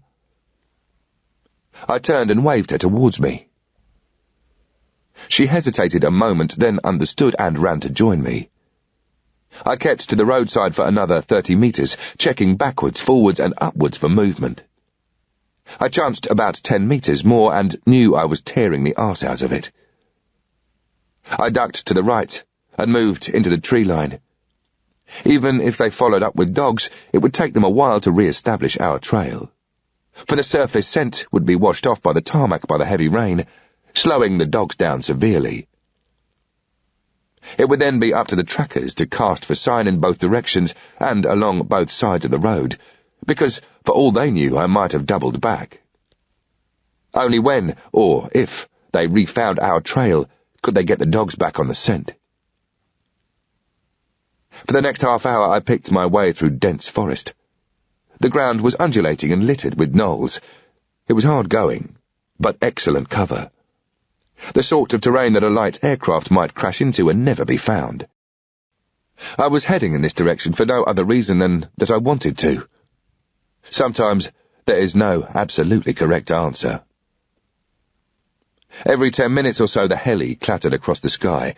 I turned and waved her towards me. She hesitated a moment, then understood and ran to join me. I kept to the roadside for another 30 metres, checking backwards, forwards and upwards for movement. I chanced about 10 metres more and knew I was tearing the arse out of it. I ducked to the right and moved into the tree line. Even if they followed up with dogs, it would take them a while to re-establish our trail, for the surface scent would be washed off by the tarmac by the heavy rain, slowing the dogs down severely. It would then be up to the trackers to cast for sign in both directions and along both sides of the road, because, for all they knew, I might have doubled back. Only when, or if, they refound our trail could they get the dogs back on the scent. For the next half hour I picked my way through dense forest. The ground was undulating and littered with knolls. It was hard going, but excellent cover. The sort of terrain that a light aircraft might crash into and never be found. I was heading in this direction for no other reason than that I wanted to. Sometimes there is no absolutely correct answer. Every 10 minutes or so the heli clattered across the sky,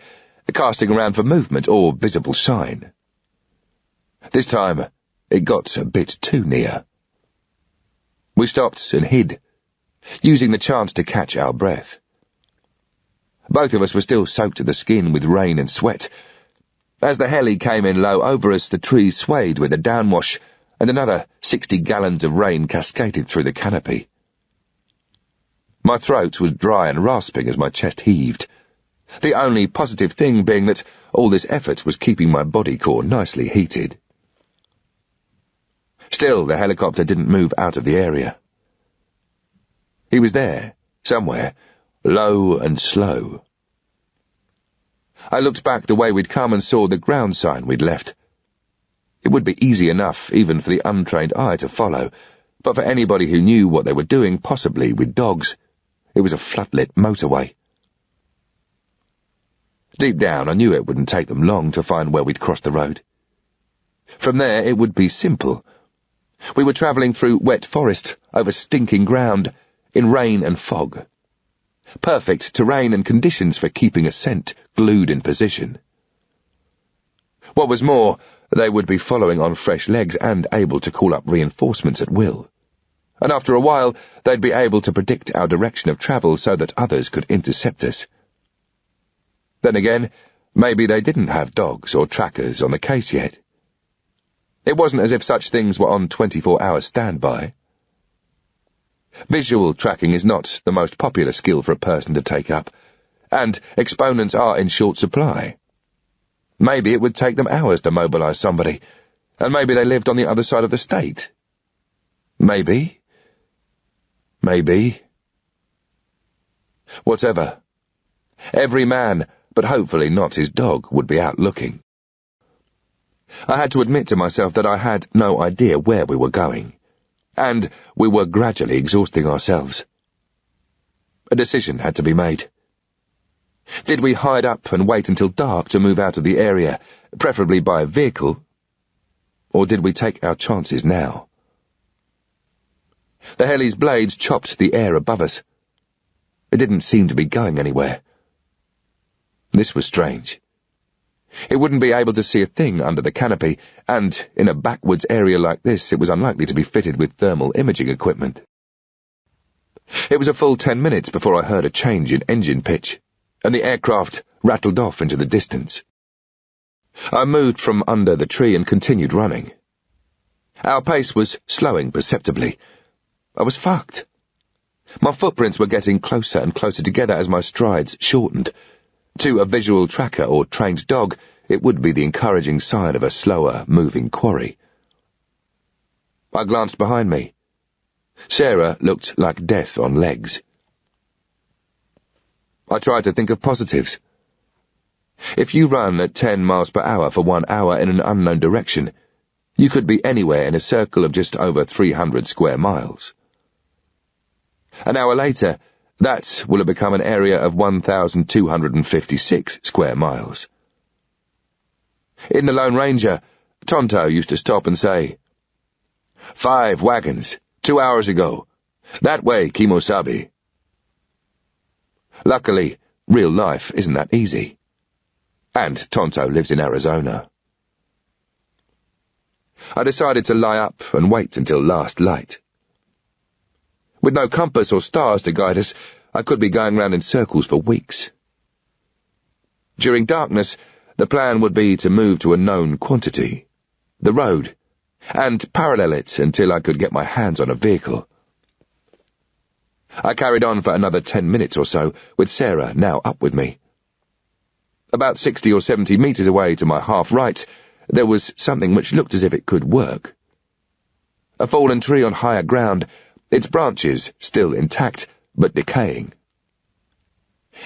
casting around for movement or visible sign. This time it got a bit too near. We stopped and hid, using the chance to catch our breath. Both of us were still soaked to the skin with rain and sweat. As the heli came in low over us, the trees swayed with a downwash, and another 60 gallons of rain cascaded through the canopy. My throat was dry and rasping as my chest heaved, the only positive thing being that all this effort was keeping my body core nicely heated. Still, the helicopter didn't move out of the area. He was there, somewhere, low and slow. I looked back the way we'd come and saw the ground sign we'd left. It would be easy enough, even for the untrained eye to follow, but for anybody who knew what they were doing, possibly with dogs, it was a floodlit motorway. Deep down, I knew it wouldn't take them long to find where we'd crossed the road. From there, it would be simple. We were travelling through wet forest, over stinking ground, in rain and fog. Perfect terrain and conditions for keeping a scent glued in position. What was more, they would be following on fresh legs and able to call up reinforcements at will. And after a while, they'd be able to predict our direction of travel so that others could intercept us. Then again, maybe they didn't have dogs or trackers on the case yet. It wasn't as if such things were on 24-hour standby. Visual tracking is not the most popular skill for a person to take up, and exponents are in short supply. Maybe it would take them hours to mobilize somebody, and maybe they lived on the other side of the state. Maybe. Whatever. Every man, but hopefully not his dog, would be out looking. I had to admit to myself that I had no idea where we were going, and we were gradually exhausting ourselves. A decision had to be made. Did we hide up and wait until dark to move out of the area, preferably by vehicle, or did we take our chances now? The heli's blades chopped the air above us. It didn't seem to be going anywhere. This was strange. It wouldn't be able to see a thing under the canopy, and in a backwoods area like this it was unlikely to be fitted with thermal imaging equipment. It was a full 10 minutes before I heard a change in engine pitch, and the aircraft rattled off into the distance. I moved from under the tree and continued running. Our pace was slowing perceptibly. I was fucked. My footprints were getting closer and closer together as my strides shortened. To a visual tracker or trained dog, it would be the encouraging sign of a slower, moving quarry. I glanced behind me. Sarah looked like death on legs. I tried to think of positives. If you run at 10 miles per hour for 1 hour in an unknown direction, you could be anywhere in a circle of just over 300 square miles. An hour later, that will have become an area of 1,256 square miles. In the Lone Ranger, Tonto used to stop and say, "5 wagons, 2 hours ago. That way, Kimosabe." Luckily, real life isn't that easy. And Tonto lives in Arizona. I decided to lie up and wait until last light. With no compass or stars to guide us, I could be going round in circles for weeks. During darkness, the plan would be to move to a known quantity, the road, and parallel it until I could get my hands on a vehicle. I carried on for another 10 minutes or so, with Sarah now up with me. About 60 or 70 metres away to my half-right, there was something which looked as if it could work. A fallen tree on higher ground, its branches still intact, but decaying.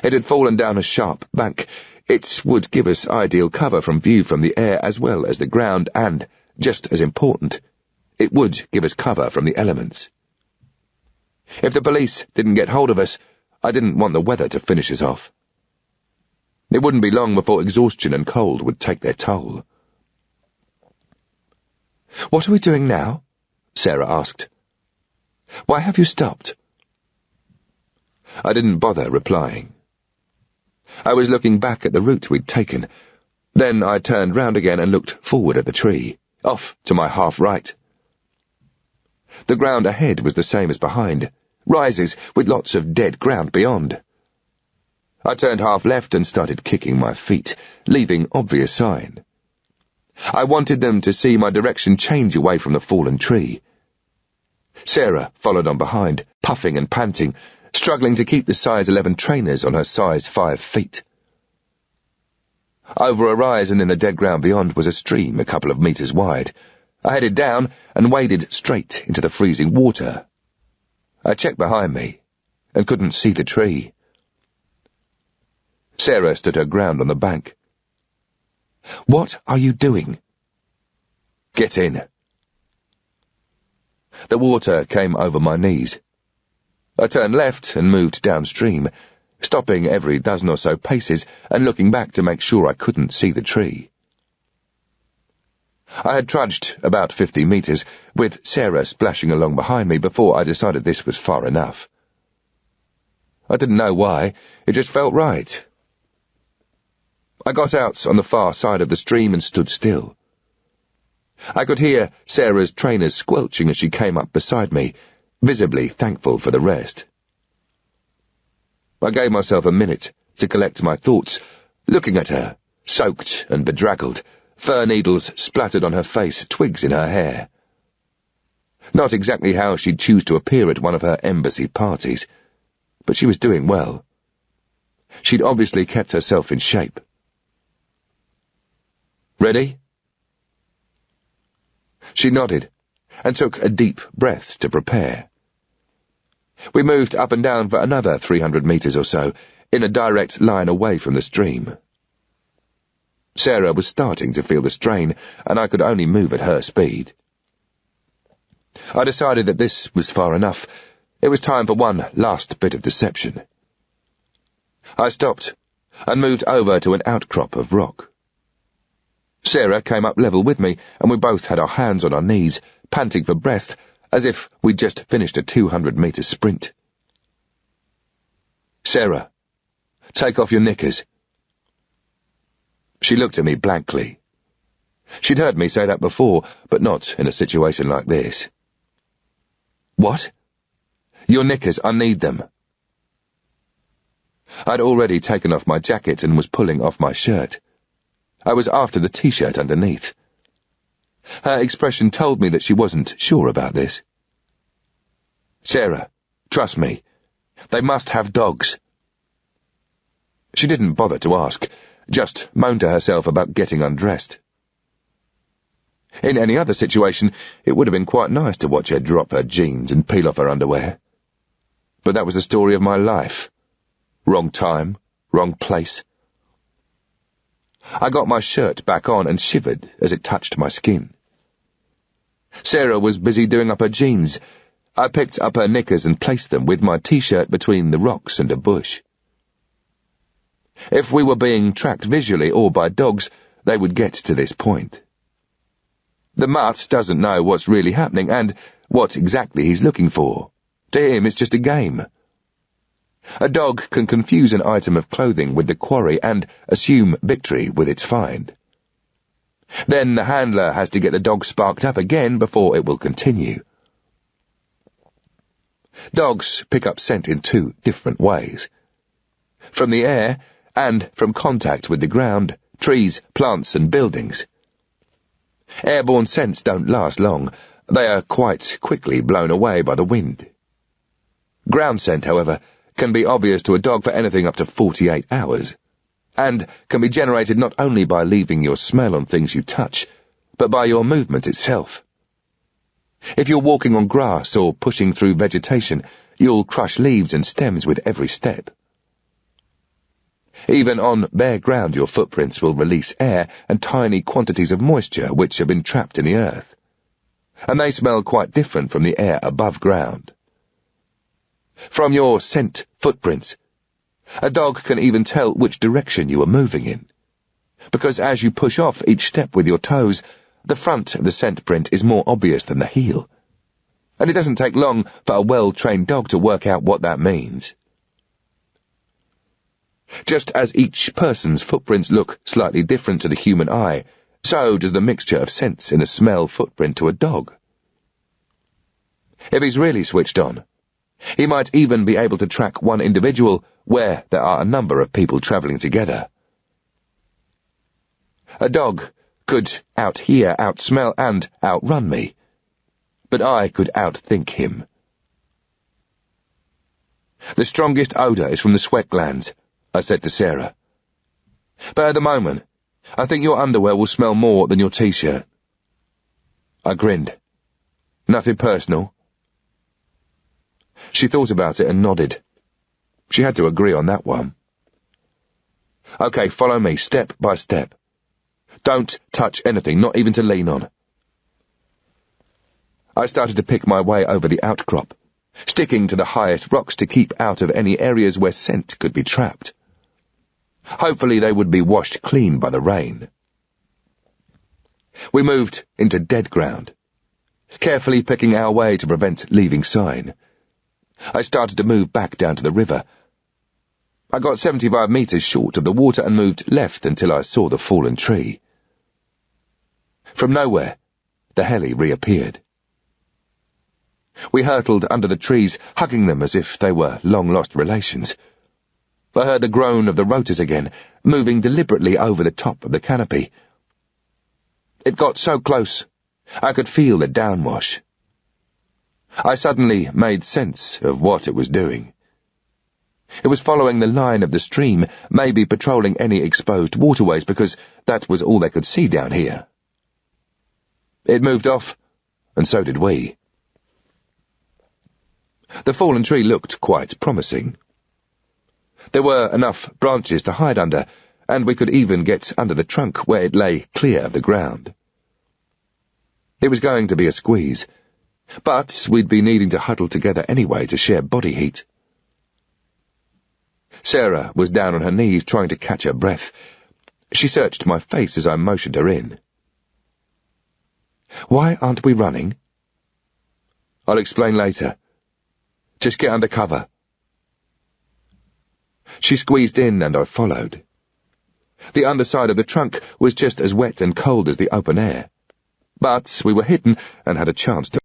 It had fallen down a sharp bank. It would give us ideal cover from view from the air as well as the ground, and, just as important, it would give us cover from the elements. If the police didn't get hold of us, I didn't want the weather to finish us off. It wouldn't be long before exhaustion and cold would take their toll. "What are we doing now?" Sarah asked. "Why have you stopped?" I didn't bother replying. I was looking back at the route we'd taken. Then I turned round again and looked forward at the tree, off to my half-right. The ground ahead was the same as behind, rises with lots of dead ground beyond. I turned half-left and started kicking my feet, leaving obvious sign. I wanted them to see my direction change away from the fallen tree. Sarah followed on behind, puffing and panting, struggling to keep the size 11 trainers on her size 5 feet. Over a rise and in the dead ground beyond was a stream a couple of metres wide. I headed down and waded straight into the freezing water. I checked behind me and couldn't see the tree. Sarah stood her ground on the bank. "What are you doing?" "Get in." The water came over my knees. I turned left and moved downstream, stopping every dozen or so paces and looking back to make sure I couldn't see the tree. I had trudged about 50 metres, with Sarah splashing along behind me before I decided this was far enough. I didn't know why, it just felt right. I got out on the far side of the stream and stood still. I could hear Sarah's trainers squelching as she came up beside me, visibly thankful for the rest. I gave myself a minute to collect my thoughts, looking at her, soaked and bedraggled, fir needles splattered on her face, twigs in her hair. Not exactly how she'd choose to appear at one of her embassy parties, but she was doing well. She'd obviously kept herself in shape. "Ready?" She nodded, and took a deep breath to prepare. We moved up and down for another 300 metres or so, in a direct line away from the stream. Sarah was starting to feel the strain, and I could only move at her speed. I decided that this was far enough. It was time for one last bit of deception. I stopped, and moved over to an outcrop of rock. Sarah came up level with me, and we both had our hands on our knees, panting for breath, as if we'd just finished a 200-metre sprint. "Sarah, take off your knickers." She looked at me blankly. She'd heard me say that before, but not in a situation like this. "What?" "Your knickers, I need them." I'd already taken off my jacket and was pulling off my shirt. I was after the t-shirt underneath. Her expression told me that she wasn't sure about this. "Sarah, trust me. They must have dogs." She didn't bother to ask, just moaned to herself about getting undressed. In any other situation, it would have been quite nice to watch her drop her jeans and peel off her underwear. But that was the story of my life. Wrong time, wrong place. I got my shirt back on and shivered as it touched my skin. Sarah was busy doing up her jeans. I picked up her knickers and placed them with my t-shirt between the rocks and a bush. If we were being tracked visually or by dogs, they would get to this point. The mutt doesn't know what's really happening and what exactly he's looking for. To him, it's just a game. A dog can confuse an item of clothing with the quarry and assume victory with its find. Then the handler has to get the dog sparked up again before it will continue. Dogs pick up scent in two different ways. From the air and from contact with the ground, trees, plants and buildings. Airborne scents don't last long. They are quite quickly blown away by the wind. Ground scent, however, can be obvious to a dog for anything up to 48 hours, and can be generated not only by leaving your smell on things you touch, but by your movement itself. If you're walking on grass or pushing through vegetation, you'll crush leaves and stems with every step. Even on bare ground, your footprints will release air and tiny quantities of moisture which have been trapped in the earth, and they smell quite different from the air above ground. From your scent footprints, a dog can even tell which direction you are moving in, because as you push off each step with your toes, the front of the scent print is more obvious than the heel, and it doesn't take long for a well-trained dog to work out what that means. Just as each person's footprints look slightly different to the human eye, so does the mixture of scents in a smell footprint to a dog. If he's really switched on, he might even be able to track one individual where there are a number of people travelling together. A dog could out-hear, out-smell, and outrun me, but I could outthink him. "The strongest odour is from the sweat glands," I said to Sarah. "But at the moment, I think your underwear will smell more than your t-shirt." I grinned. "Nothing personal." She thought about it and nodded. She had to agree on that one. "Okay, follow me, step by step. Don't touch anything, not even to lean on." I started to pick my way over the outcrop, sticking to the highest rocks to keep out of any areas where scent could be trapped. Hopefully they would be washed clean by the rain. We moved into dead ground, carefully picking our way to prevent leaving sign. I started to move back down to the river. I got 75 metres short of the water and moved left until I saw the fallen tree. From nowhere, the heli reappeared. We hurtled under the trees, hugging them as if they were long-lost relations. I heard the groan of the rotors again, moving deliberately over the top of the canopy. It got so close, I could feel the downwash. I suddenly made sense of what it was doing. It was following the line of the stream, maybe patrolling any exposed waterways, because that was all they could see down here. It moved off, and so did we. The fallen tree looked quite promising. There were enough branches to hide under, and we could even get under the trunk where it lay clear of the ground. It was going to be a squeeze, but we'd be needing to huddle together anyway to share body heat. Sarah was down on her knees trying to catch her breath. She searched my face as I motioned her in. "Why aren't we running?" "I'll explain later. Just get under cover." She squeezed in and I followed. The underside of the trunk was just as wet and cold as the open air. But we were hidden and had a chance to